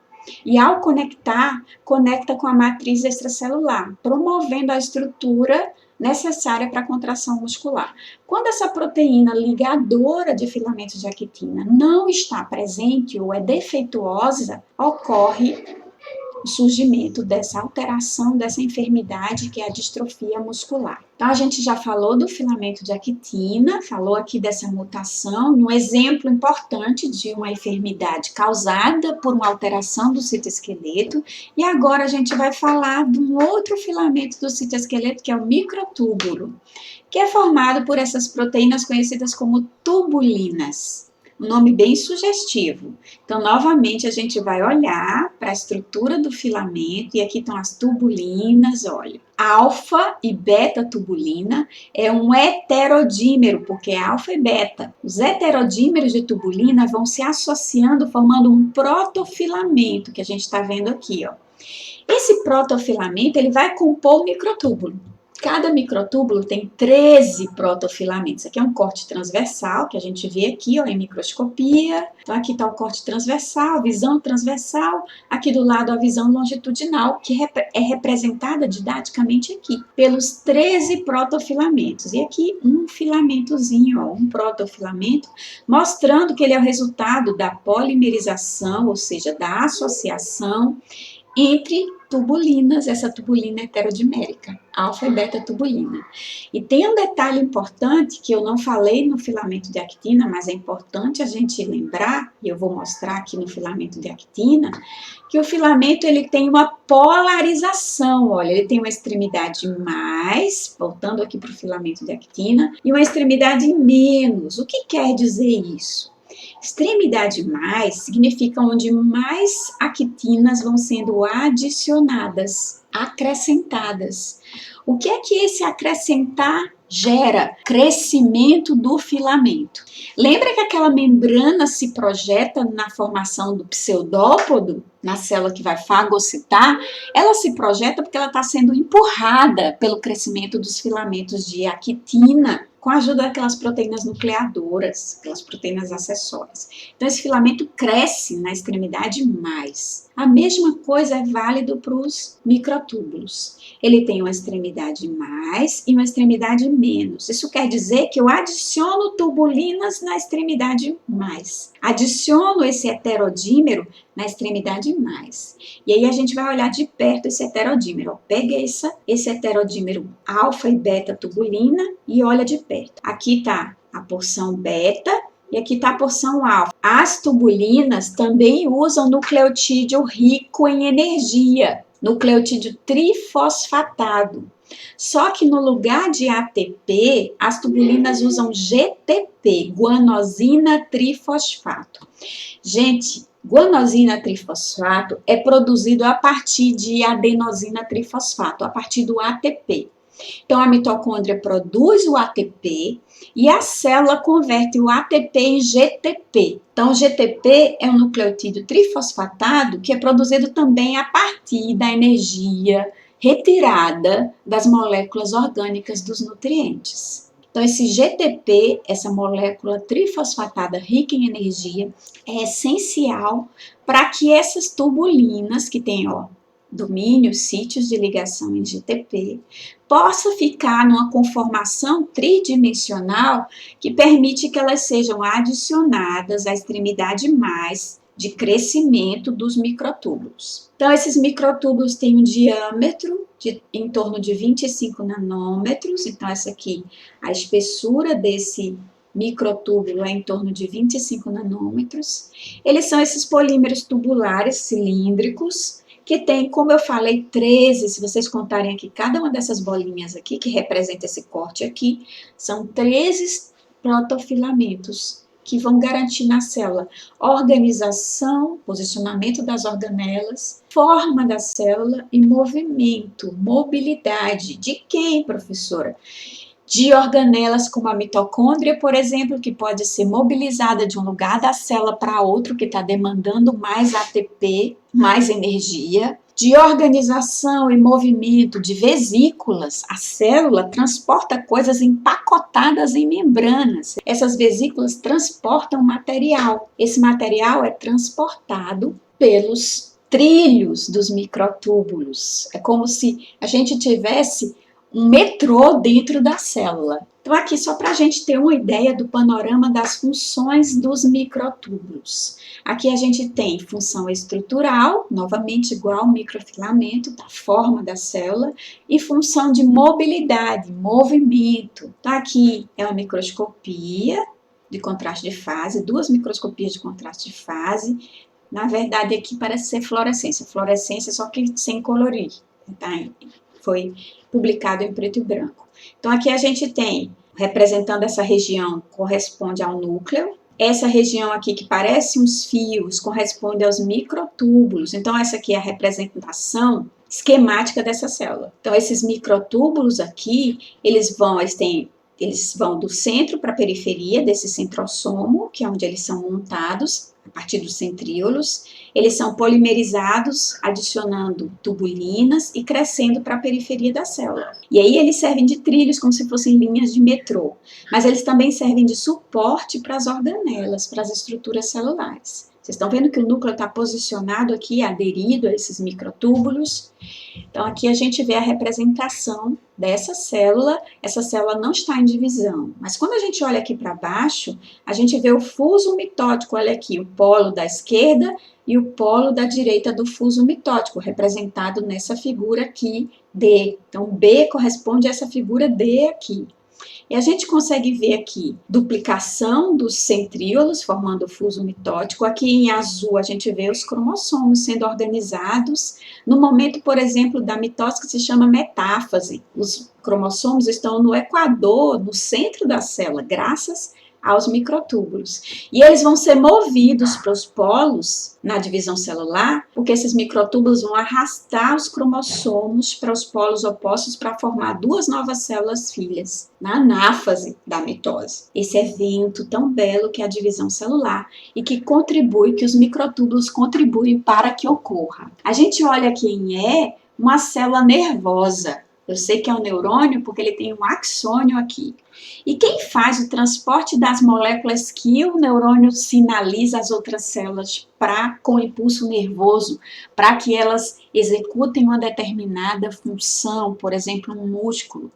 E ao conectar, conecta com a matriz extracelular, promovendo a estrutura necessária para a contração muscular. Quando essa proteína ligadora de filamentos de actina não está presente ou é defeituosa, ocorre o surgimento dessa alteração, dessa enfermidade que é a distrofia muscular. Então, a gente já falou do filamento de actina, falou aqui dessa mutação, um exemplo importante de uma enfermidade causada por uma alteração do citoesqueleto, e agora a gente vai falar de um outro filamento do citoesqueleto, que é o microtúbulo, que é formado por essas proteínas conhecidas como tubulinas. Um nome bem sugestivo. Então, novamente, a gente vai olhar para a estrutura do filamento, e aqui estão as tubulinas, olha. Alfa e beta tubulina é um heterodímero, porque é alfa e beta. Os heterodímeros de tubulina vão se associando, formando um protofilamento, que a gente está vendo aqui, ó. Esse protofilamento, ele vai compor o microtúbulo. Cada microtúbulo tem 13 protofilamentos. Aqui é um corte transversal, que a gente vê aqui, ó, em microscopia. Então, aqui está o corte transversal, visão transversal. Aqui do lado, a visão longitudinal, que é representada didaticamente aqui, pelos 13 protofilamentos. E aqui, um filamentozinho, ó, um protofilamento, mostrando que ele é o resultado da polimerização, ou seja, da associação entre tubulinas, essa tubulina heterodimérica, alfa e beta tubulina. E tem um detalhe importante que eu não falei no filamento de actina, mas é importante a gente lembrar, e eu vou mostrar aqui no filamento de actina, que o filamento ele tem uma polarização, olha, ele tem uma extremidade mais, voltando aqui para o filamento de actina, e uma extremidade menos. O que quer dizer isso? Extremidade mais significa onde mais actinas vão sendo adicionadas, acrescentadas. O que é que esse acrescentar gera crescimento do filamento. Lembra que aquela membrana se projeta na formação do pseudópodo, na célula que vai fagocitar? Ela se projeta porque ela está sendo empurrada pelo crescimento dos filamentos de actina, com a ajuda daquelas proteínas nucleadoras, aquelas proteínas acessórias. Então, esse filamento cresce na extremidade mais. A mesma coisa é válido para os microtúbulos. Ele tem uma extremidade mais e uma extremidade menos. Isso quer dizer que eu adiciono tubulinas na extremidade mais. Adiciono esse heterodímero na extremidade mais. E aí a gente vai olhar de perto esse heterodímero. Pega esse heterodímero alfa e beta tubulina e olha de perto. Aqui está a porção beta e aqui está a porção alfa. As tubulinas também usam nucleotídeo rico em energia, nucleotídeo trifosfatado. Só que no lugar de ATP, as tubulinas usam GTP, guanosina trifosfato. Gente, guanosina trifosfato é produzido a partir de adenosina trifosfato, a partir do ATP. Então, a mitocôndria produz o ATP e a célula converte o ATP em GTP. Então, o GTP é um nucleotídeo trifosfatado que é produzido também a partir da energia retirada das moléculas orgânicas dos nutrientes. Então, esse GTP, essa molécula trifosfatada rica em energia, é essencial para que essas tubulinas, que têm, domínios, sítios de ligação em GTP, possa ficar numa conformação tridimensional que permite que elas sejam adicionadas à extremidade mais de crescimento dos microtúbulos. Então, esses microtúbulos têm um diâmetro em torno de 25 nanômetros. Então, essa aqui, a espessura desse microtúbulo é em torno de 25 nanômetros. Eles são esses polímeros tubulares cilíndricos, que tem, como eu falei, 13, se vocês contarem aqui, cada uma dessas bolinhas aqui, que representa esse corte aqui, são 13 protofilamentos que vão garantir na célula organização, posicionamento das organelas, forma da célula e movimento, mobilidade. De quem, professora? De organelas como a mitocôndria, por exemplo, que pode ser mobilizada de um lugar da célula para outro, que está demandando mais ATP, mais energia. De organização e movimento de vesículas, a célula transporta coisas empacotadas em membranas. Essas vesículas transportam material. Esse material é transportado pelos trilhos dos microtúbulos. É como se a gente tivesse um metrô dentro da célula. Então, aqui só para a gente ter uma ideia do panorama das funções dos microtúbulos. Aqui a gente tem função estrutural, novamente igual ao microfilamento, da forma da célula, e função de mobilidade, movimento. Então, aqui é uma microscopia de contraste de fase, 2 microscopias de contraste de fase. Na verdade, aqui parece ser fluorescência. Fluorescência só que sem colorir, tá? Foi publicado em preto e branco. Então, aqui a gente tem, representando essa região, corresponde ao núcleo. Essa região aqui, que parece uns fios, corresponde aos microtúbulos. Então, essa aqui é a representação esquemática dessa célula. Então, esses microtúbulos aqui, eles vão do centro para a periferia desse centrosomo, que é onde eles são montados, a partir dos centríolos. Eles são polimerizados, adicionando tubulinas e crescendo para a periferia da célula. E aí eles servem de trilhos, como se fossem linhas de metrô. Mas eles também servem de suporte para as organelas, para as estruturas celulares. Vocês estão vendo que o núcleo está posicionado aqui, aderido a esses microtúbulos. Então, aqui a gente vê a representação dessa célula. Essa célula não está em divisão. Mas quando a gente olha aqui para baixo, a gente vê o fuso mitótico. Olha aqui, o polo da esquerda e o polo da direita do fuso mitótico, representado nessa figura aqui, D. Então, B corresponde a essa figura D aqui. E a gente consegue ver aqui duplicação dos centríolos, formando o fuso mitótico. Aqui em azul a gente vê os cromossomos sendo organizados. No momento, por exemplo, da mitose, que se chama metáfase. Os cromossomos estão no equador, no centro da célula, graças aos microtúbulos. E eles vão ser movidos para os polos na divisão celular, porque esses microtúbulos vão arrastar os cromossomos para os polos opostos para formar duas novas células filhas, na anáfase da mitose. Esse evento tão belo que é a divisão celular e que contribui, que os microtúbulos contribuem para que ocorra. A gente olha quem é uma célula nervosa. Eu sei que é um neurônio porque ele tem um axônio aqui. E quem faz o transporte das moléculas que o neurônio sinaliza às outras células com impulso nervoso, para que elas executem uma determinada função, por exemplo, um músculo.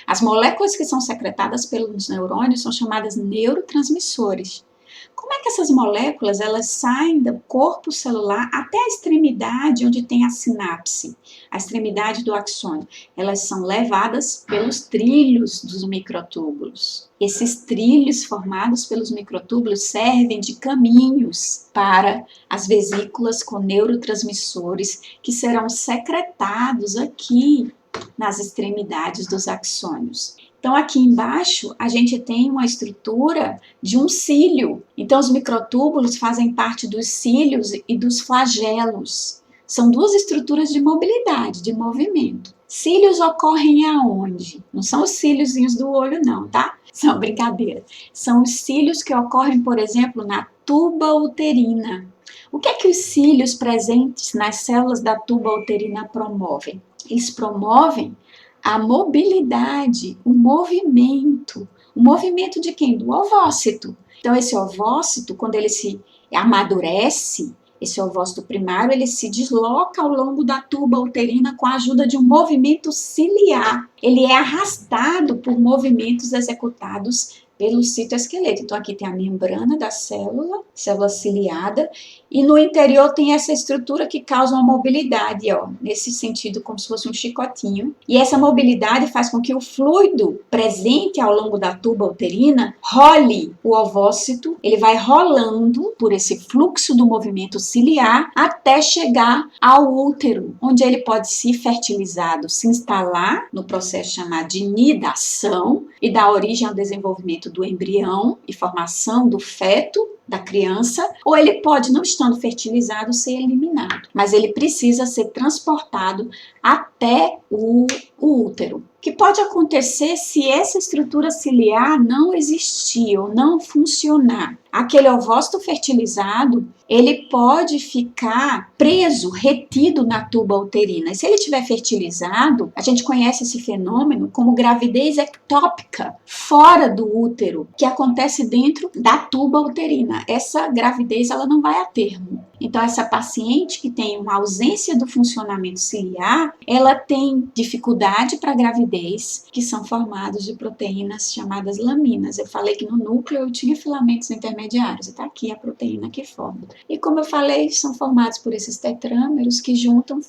As moléculas que são secretadas pelos neurônios são chamadas neurotransmissores. Como é que essas moléculas elas saem do corpo celular até a extremidade onde tem a sinapse, a extremidade do axônio? Elas são levadas pelos trilhos dos microtúbulos. Esses trilhos formados pelos microtúbulos servem de caminhos para as vesículas com neurotransmissores que serão secretados aqui nas extremidades dos axônios. Então, aqui embaixo, a gente tem uma estrutura de um cílio. Então, os microtúbulos fazem parte dos cílios e dos flagelos. São duas estruturas de mobilidade, de movimento. Cílios ocorrem aonde? Não são os cíliozinhos do olho, não, tá? São brincadeira. São os cílios que ocorrem, por exemplo, na tuba uterina. O que é que os cílios presentes nas células da tuba uterina promovem? Eles promovem a mobilidade, o movimento. O movimento de quem? Do ovócito. Então, esse ovócito, quando ele se amadurece, esse ovócito primário, ele se desloca ao longo da tuba uterina com a ajuda de um movimento ciliar. Ele é arrastado por movimentos executados pelo citoesqueleto. Então, aqui tem a membrana da célula ciliada, e no interior tem essa estrutura que causa uma mobilidade, ó, nesse sentido, como se fosse um chicotinho. E essa mobilidade faz com que o fluido presente ao longo da tuba uterina role o ovócito, ele vai rolando por esse fluxo do movimento ciliar até chegar ao útero, onde ele pode ser fertilizado, se instalar no processo chamado de nidação e dar origem ao desenvolvimento do embrião e formação do feto, da criança, ou ele pode, não estando fertilizado, ser eliminado. Mas ele precisa ser transportado até o útero. O que pode acontecer se essa estrutura ciliar não existir ou não funcionar? Aquele ovócito fertilizado, ele pode ficar preso, retido na tuba uterina. E se ele estiver fertilizado, a gente conhece esse fenômeno como gravidez ectópica, fora do útero, que acontece dentro da tuba uterina. Essa gravidez, ela não vai a termo. Então, essa paciente que tem uma ausência do funcionamento ciliar, ela tem dificuldade para a gravidez, que são formados de proteínas chamadas laminas. Eu falei que no núcleo eu tinha filamentos intermediários, e está aqui a proteína que forma. E como eu falei, são formados por esses tetrâmeros que juntos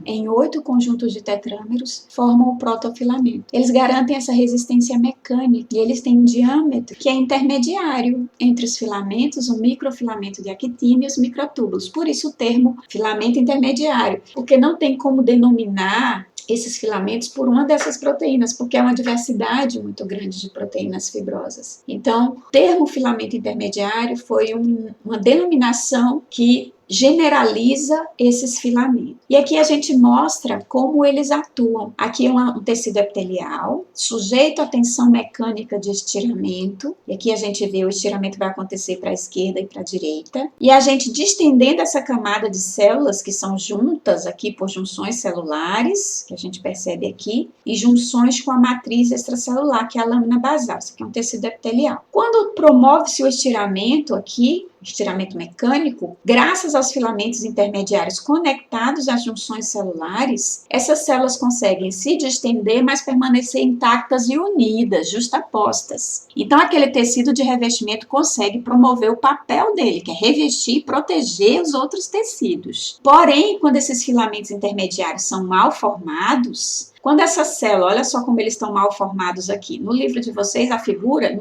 em 8 conjuntos de tetrâmeros formam o protofilamento. Eles garantem essa resistência mecânica e eles têm um diâmetro que é intermediário entre os filamentos, o microfilamento de actina e os microtúbulos. Por isso o termo filamento intermediário, porque não tem como denominar esses filamentos por uma dessas proteínas, porque é uma diversidade muito grande de proteínas fibrosas. Então, o termo filamento intermediário foi uma denominação que generaliza esses filamentos. E aqui a gente mostra como eles atuam. Aqui é um tecido epitelial, sujeito à tensão mecânica de estiramento. E aqui a gente vê o estiramento vai acontecer para a esquerda e para a direita. E a gente distendendo essa camada de células que são juntas aqui por junções celulares, que a gente percebe aqui, e junções com a matriz extracelular, que é a lâmina basal. Isso aqui é um tecido epitelial. Quando promove-se o estiramento aqui, estiramento mecânico, graças aos filamentos intermediários conectados às junções celulares, essas células conseguem se distender, mas permanecer intactas e unidas, justapostas. Então, aquele tecido de revestimento consegue promover o papel dele, que é revestir e proteger os outros tecidos. Porém, quando esses filamentos intermediários são mal formados, Quando essa célula, olha só como eles estão mal formados aqui. No livro de vocês, a figura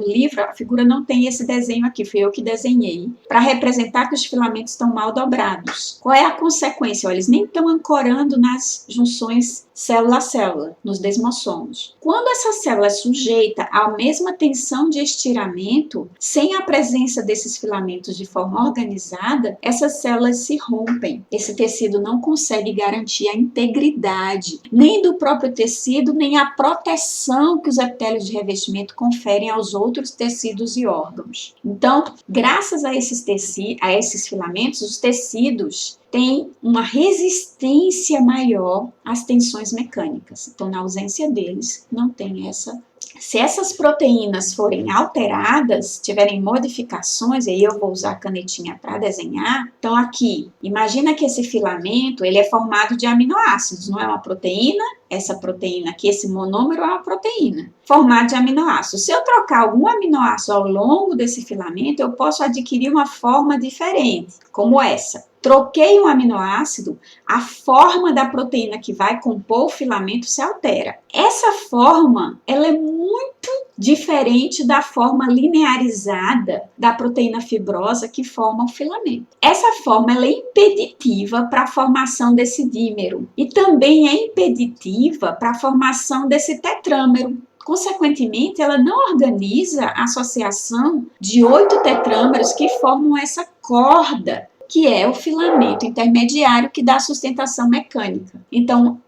não tem esse desenho aqui, fui eu que desenhei, para representar que os filamentos estão mal dobrados. Qual é a consequência? Olha, eles nem estão ancorando nas junções célula a célula, nos desmossomos. Quando essa célula é sujeita à mesma tensão de estiramento, sem a presença desses filamentos de forma organizada, essas células se rompem. Esse tecido não consegue garantir a integridade, nem do próprio tecido, nem a proteção que os epitélios de revestimento conferem aos outros tecidos e órgãos. Então, graças a esses filamentos, os tecidos têm uma resistência maior às tensões mecânicas. Então, na ausência deles, não tem essa. Se essas proteínas forem alteradas, tiverem modificações, e aí eu vou usar a canetinha para desenhar. Então, aqui, imagina que esse filamento ele é formado de aminoácidos, não é uma proteína? Essa proteína aqui, esse monômero é uma proteína formada de aminoácidos. Se eu trocar algum aminoácido ao longo desse filamento, eu posso adquirir uma forma diferente, como essa. Troquei um aminoácido, a forma da proteína que vai compor o filamento se altera. Essa forma, ela é muito diferente da forma linearizada da proteína fibrosa que forma o filamento. Essa forma ela é impeditiva para a formação desse dímero e também é impeditiva para a formação desse tetrâmero. Consequentemente, ela não organiza a associação de 8 tetrâmeros que formam essa corda, que é o filamento intermediário que dá sustentação mecânica. Então,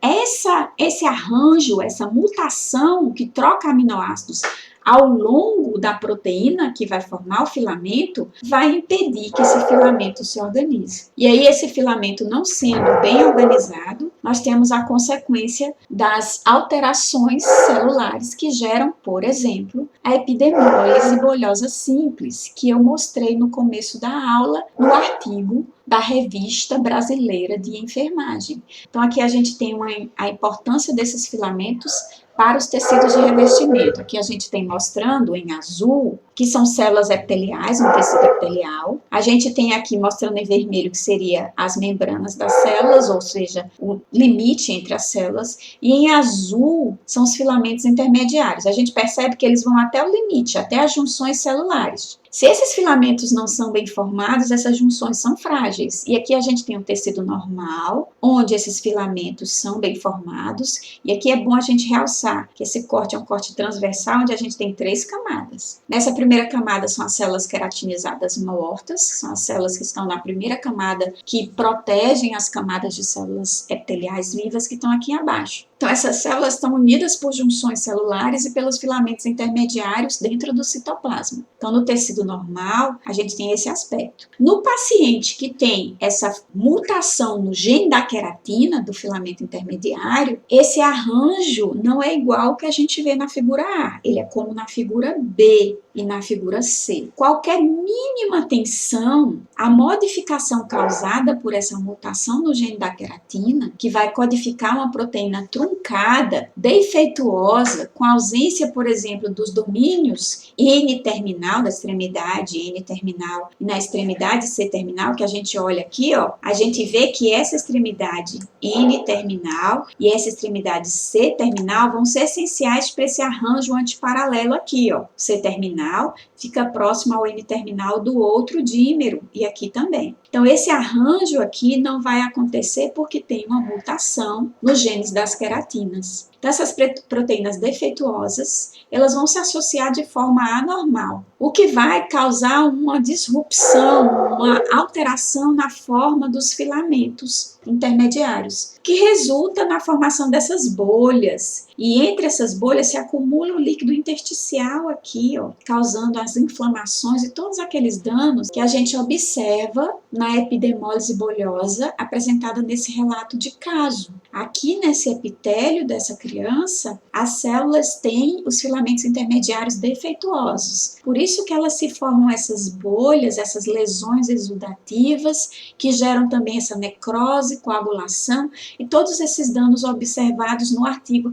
esse arranjo, essa mutação que troca aminoácidos ao longo da proteína que vai formar o filamento, vai impedir que esse filamento se organize. E aí, esse filamento não sendo bem organizado, nós temos a consequência das alterações celulares que geram, por exemplo, a epidemólise bolhosa simples, que eu mostrei no começo da aula, no artigo da Revista Brasileira de Enfermagem. Então, aqui a gente tem a importância desses filamentos para os tecidos de revestimento. Aqui a gente tem mostrando em azul, que são células epiteliais, um tecido epitelial. A gente tem aqui mostrando em vermelho, que seria as membranas das células, ou seja, o limite entre as células. E em azul, são os filamentos intermediários. A gente percebe que eles vão até o limite, até as junções celulares. Se esses filamentos não são bem formados, essas junções são frágeis. E aqui a gente tem um tecido normal, onde esses filamentos são bem formados. E aqui é bom a gente realçar que esse corte é um corte transversal, onde a gente tem 3 camadas. Nessa primeira camada são as células queratinizadas mortas, são as células que estão na primeira camada, que protegem as camadas de células epiteliais vivas que estão aqui abaixo. Então, essas células estão unidas por junções celulares e pelos filamentos intermediários dentro do citoplasma. Então, no tecido normal, a gente tem esse aspecto. No paciente que tem essa mutação no gene da queratina, do filamento intermediário, esse arranjo não é igual ao que a gente vê na figura A. Ele é como na figura B e na figura C. Qualquer mínima tensão, a modificação causada por essa mutação no gene da queratina, que vai codificar uma proteína truncada, defeituosa, com ausência, por exemplo, dos domínios N-terminal, da extremidade N-terminal e na extremidade C-terminal, que a gente olha aqui, ó, a gente vê que essa extremidade N-terminal e essa extremidade C-terminal vão ser essenciais para esse arranjo antiparalelo aqui, ó. C-terminal fica próximo ao N-terminal do outro dímero e aqui também. Então, esse arranjo aqui não vai acontecer porque tem uma mutação nos genes das queratinas. Então, essas proteínas defeituosas, elas vão se associar de forma anormal, o que vai causar uma disrupção, uma alteração na forma dos filamentos intermediários, que resulta na formação dessas bolhas. E entre essas bolhas se acumula o líquido intersticial aqui, ó, causando as inflamações e todos aqueles danos que a gente observa na epidemólise bolhosa apresentada nesse relato de caso. Aqui nesse epitélio dessa criança, as células têm os filamentos intermediários defeituosos. Por isso que elas se formam essas bolhas, essas lesões exudativas, que geram também essa necrose, coagulação e todos esses danos observados no artigo.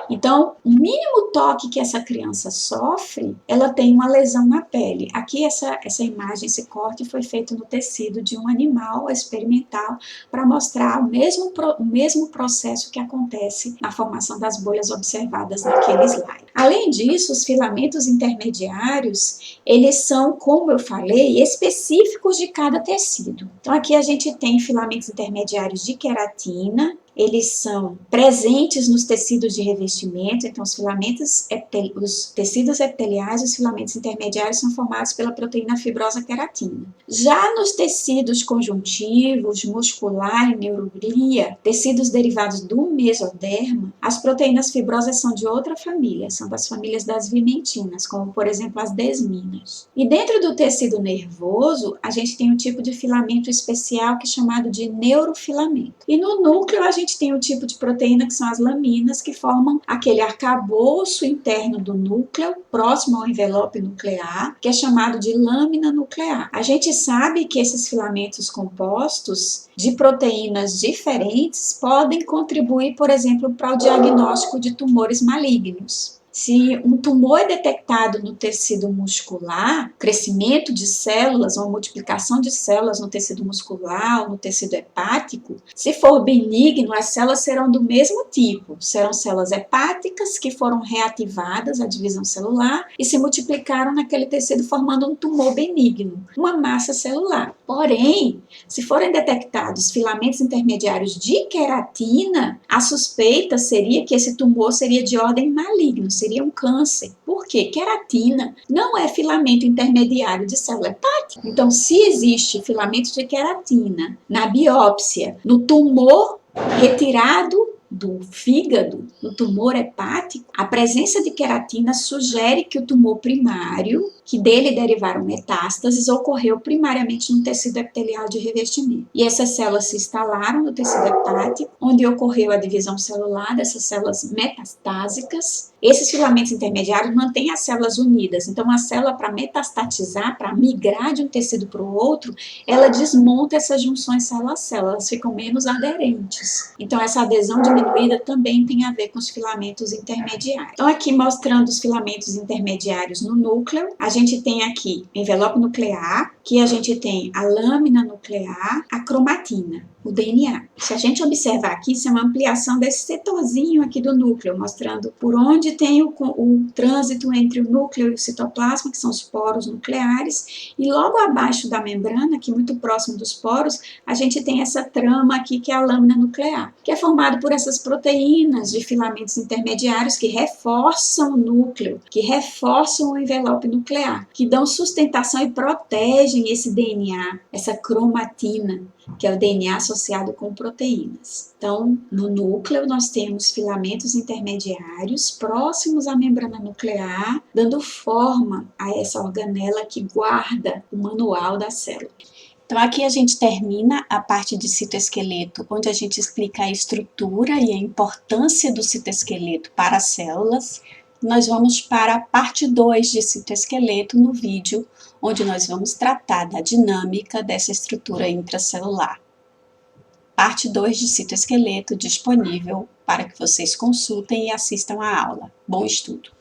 Então, o mínimo toque que essa criança sofre, ela tem uma lesão na pele. Aqui essa imagem, esse corte foi feito no tecido de um animal experimental para mostrar o mesmo processo que acontece na formação das bolhas observadas naquele slide. Além disso, os filamentos intermediários, eles são, como eu falei, específicos de cada tecido. Então, aqui a gente tem filamentos intermediários de queratina. Eles são presentes nos tecidos de revestimento, então os tecidos epiteliais, os filamentos intermediários são formados pela proteína fibrosa queratina. Já nos tecidos conjuntivos, muscular e neuroglia, tecidos derivados do mesoderma, as proteínas fibrosas são de outra família, são das famílias das vimentinas, como por exemplo as desminas. E dentro do tecido nervoso, a gente tem um tipo de filamento especial que é chamado de neurofilamento. E no núcleo, a gente tem um tipo de proteína que são as laminas, que formam aquele arcabouço interno do núcleo, próximo ao envelope nuclear, que é chamado de lâmina nuclear. A gente sabe que esses filamentos compostos de proteínas diferentes podem contribuir, por exemplo, para o diagnóstico de tumores malignos. Se um tumor é detectado no tecido muscular, crescimento de células ou multiplicação de células no tecido muscular ou no tecido hepático, se for benigno, as células serão do mesmo tipo. Serão células hepáticas que foram reativadas à divisão celular e se multiplicaram naquele tecido formando um tumor benigno, uma massa celular. Porém, se forem detectados filamentos intermediários de queratina, a suspeita seria que esse tumor seria de ordem maligna, seria um câncer. Por quê? Queratina não é filamento intermediário de célula hepática. Então, se existe filamento de queratina na biópsia, no tumor retirado do fígado, no tumor hepático, a presença de queratina sugere que o tumor primário, que dele derivaram metástases, ocorreu primariamente no tecido epitelial de revestimento. E essas células se instalaram no tecido hepático, onde ocorreu a divisão celular dessas células metastásicas. Esses filamentos intermediários mantêm as células unidas. Então, a célula, para metastatizar, para migrar de um tecido para o outro, ela desmonta essas junções célula a célula, elas ficam menos aderentes. Então, essa adesão diminuída também tem a ver com os filamentos intermediários. Então, aqui mostrando os filamentos intermediários no núcleo, a gente tem aqui o envelope nuclear, que a gente tem a lâmina nuclear, a cromatina, o DNA. Se a gente observar aqui, isso é uma ampliação desse setorzinho aqui do núcleo, mostrando por onde tem o trânsito entre o núcleo e o citoplasma, que são os poros nucleares, e logo abaixo da membrana, aqui muito próximo dos poros, a gente tem essa trama aqui, que é a lâmina nuclear, que é formada por essas proteínas de filamentos intermediários que reforçam o núcleo, que reforçam o envelope nuclear, que dão sustentação e protegem esse DNA, essa cromatina, que é o DNA associado com proteínas. Então, no núcleo, nós temos filamentos intermediários próximos à membrana nuclear, dando forma a essa organela que guarda o manual da célula. Então, aqui a gente termina a parte de citoesqueleto, onde a gente explica a estrutura e a importância do citoesqueleto para as células. Nós vamos para a parte 2 de citoesqueleto no vídeo, onde nós vamos tratar da dinâmica dessa estrutura intracelular. Parte 2 de citoesqueleto disponível para que vocês consultem e assistam à aula. Bom estudo!